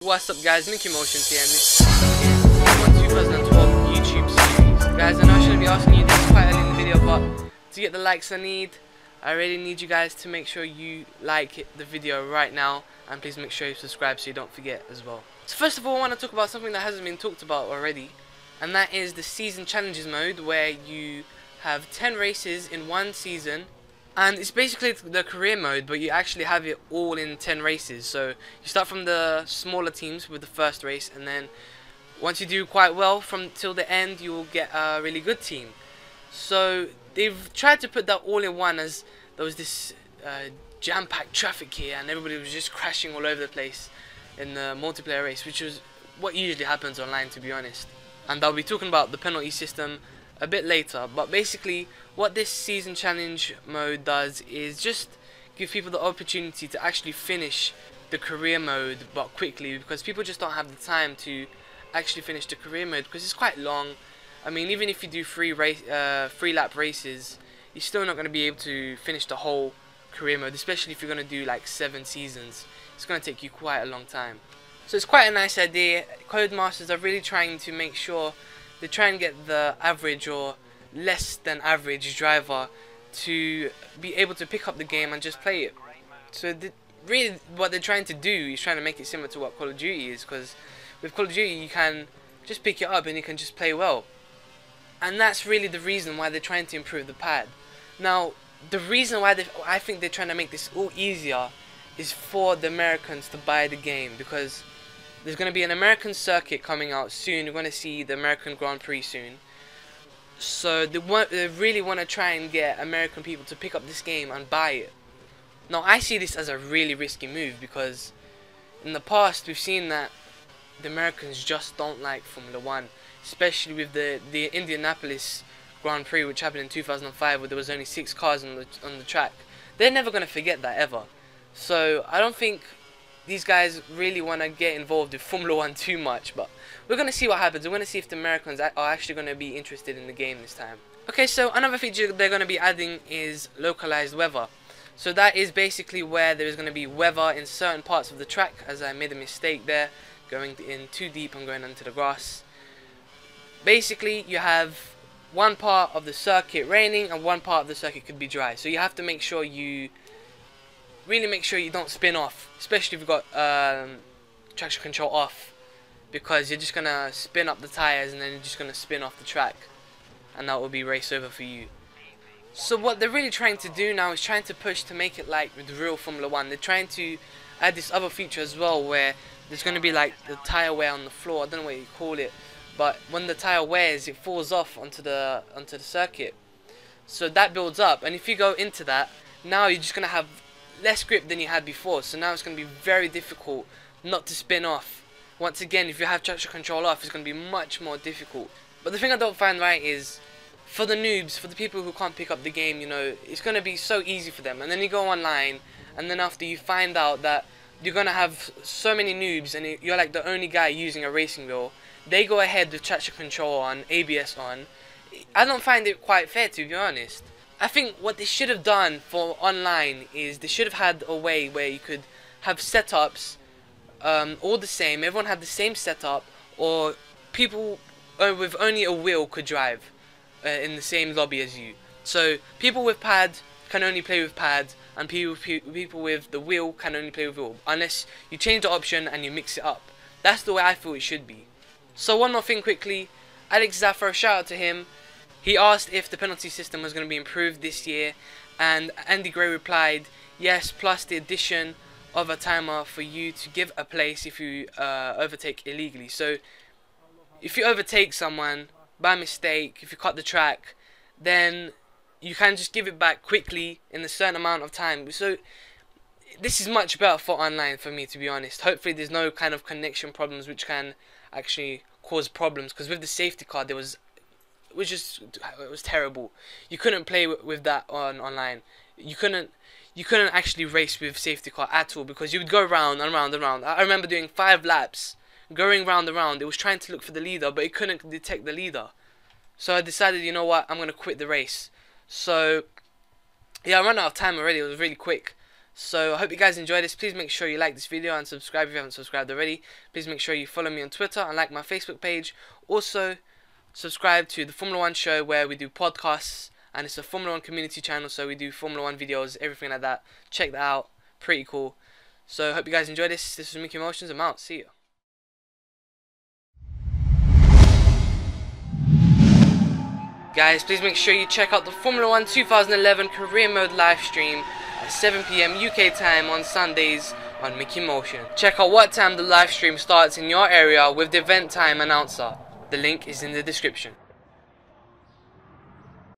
What's up guys, Mickey Motions here, and this is 2012 YouTube series. Guys, I know I shouldn't be asking you this quite early in the video, but to get the likes I need, I really need you guys to make sure you like the video right now, and please make sure you subscribe so you don't forget as well. So first of all, I want to talk about something that hasn't been talked about already, and that is the season challenges mode, where you have 10 races in one season. And it's basically the career mode, but you actually have it all in 10 races. So you start from the smaller teams with the first race, and then once you do quite well from till the end, you will get a really good team. So they've tried to put that all in one, as there was this jam-packed traffic here, and everybody was just crashing all over the place in the multiplayer race, which was what usually happens online, to be honest. And I'll be talking about the penalty system a bit later, but basically what this season challenge mode does is just give people the opportunity to actually finish the career mode, but quickly, because people just don't have the time to actually finish the career mode because it's quite long. I mean, even if you do free lap races, you're still not going to be able to finish the whole career mode, especially if you're going to do like 7 seasons. It's going to take you quite a long time. So it's quite a nice idea. Codemasters are really trying to make sure they try and get the average or less than average driver to be able to pick up the game and just play it. So really what they're trying to do is trying to make it similar to what Call of Duty is, because with Call of Duty you can just pick it up and you can just play well. And that's really the reason why they're trying to improve the pad. Now, the reason why I think they're trying to make this all easier is for the Americans to buy the game, because there's going to be an American circuit coming out soon. We're going to see the American Grand Prix soon. So they really want to try and get American people to pick up this game and buy it. Now, I see this as a really risky move, because in the past we've seen that the Americans just don't like Formula 1. Especially with the Indianapolis Grand Prix, which happened in 2005, where there was only 6 cars on the track. They're never going to forget that ever. So I don't think these guys really want to get involved with Formula 1 too much, but we're going to see what happens. We're going to see if the Americans are actually going to be interested in the game this time. Okay, so another feature they're going to be adding is localized weather. So that is basically where there is going to be weather in certain parts of the track, as I made a mistake there, going in too deep and going into the grass. Basically, you have one part of the circuit raining and one part of the circuit could be dry. So you have to make sure you really make sure you don't spin off, especially if you've got traction control off, because you're just going to spin up the tires and then you're just going to spin off the track, and that will be race over for you. So what they're really trying to do now is trying to push to make it like with real Formula 1. They're trying to add this other feature as well, where there's going to be like the tire wear on the floor. I don't know what you call it, but when the tire wears, it falls off onto the circuit. So that builds up, and if you go into that, now you're just going to have less grip than you had before. So now it's going to be very difficult not to spin off. Once again, if you have traction control off, it's going to be much more difficult. But the thing I don't find right is, for the noobs, for the people who can't pick up the game, you know, it's going to be so easy for them. And then you go online, and then after you find out that you're going to have so many noobs and you're like the only guy using a racing wheel, they go ahead with traction control on, ABS on. I don't find it quite fair, to be honest. I think what they should have done for online is they should have had a way where you could have setups all the same, everyone had the same setup, or people with only a wheel could drive in the same lobby as you. So people with pad can only play with pad, and people with the wheel can only play with wheel, unless you change the option and you mix it up. That's the way I feel it should be. So one more thing quickly, Alex Zaffer, shout out to him. He asked if the penalty system was going to be improved this year, and Andy Gray replied, yes, plus the addition of a timer for you to give a place if you overtake illegally. So if you overtake someone by mistake, if you cut the track, then you can just give it back quickly in a certain amount of time. So this is much better for online, for me, to be honest. Hopefully there's no kind of connection problems which can actually cause problems, because with the safety car it was terrible. You couldn't play with that online. You couldn't actually race with safety car at all, because you would go round and round and round. I remember doing 5 laps going round and round. It was trying to look for the leader, but it couldn't detect the leader. So I decided, you know what, I'm going to quit the race. So yeah, I ran out of time already. It was really quick. So I hope you guys enjoyed this. Please make sure you like this video and subscribe if you haven't subscribed already. Please make sure you follow me on Twitter and like my Facebook page. Also, subscribe to the Formula 1 show where we do podcasts, and it's a Formula 1 community channel, so we do Formula 1 videos, everything like that. Check that out. Pretty cool. So I hope you guys enjoyed this. This was Mickey Emotions. I'm out. See you. Guys, please make sure you check out the Formula 1 2011 career mode live stream at 7 PM UK time on Sundays on Mickey Motion. Check out what time the live stream starts in your area with the event time announcer. The link is in the description.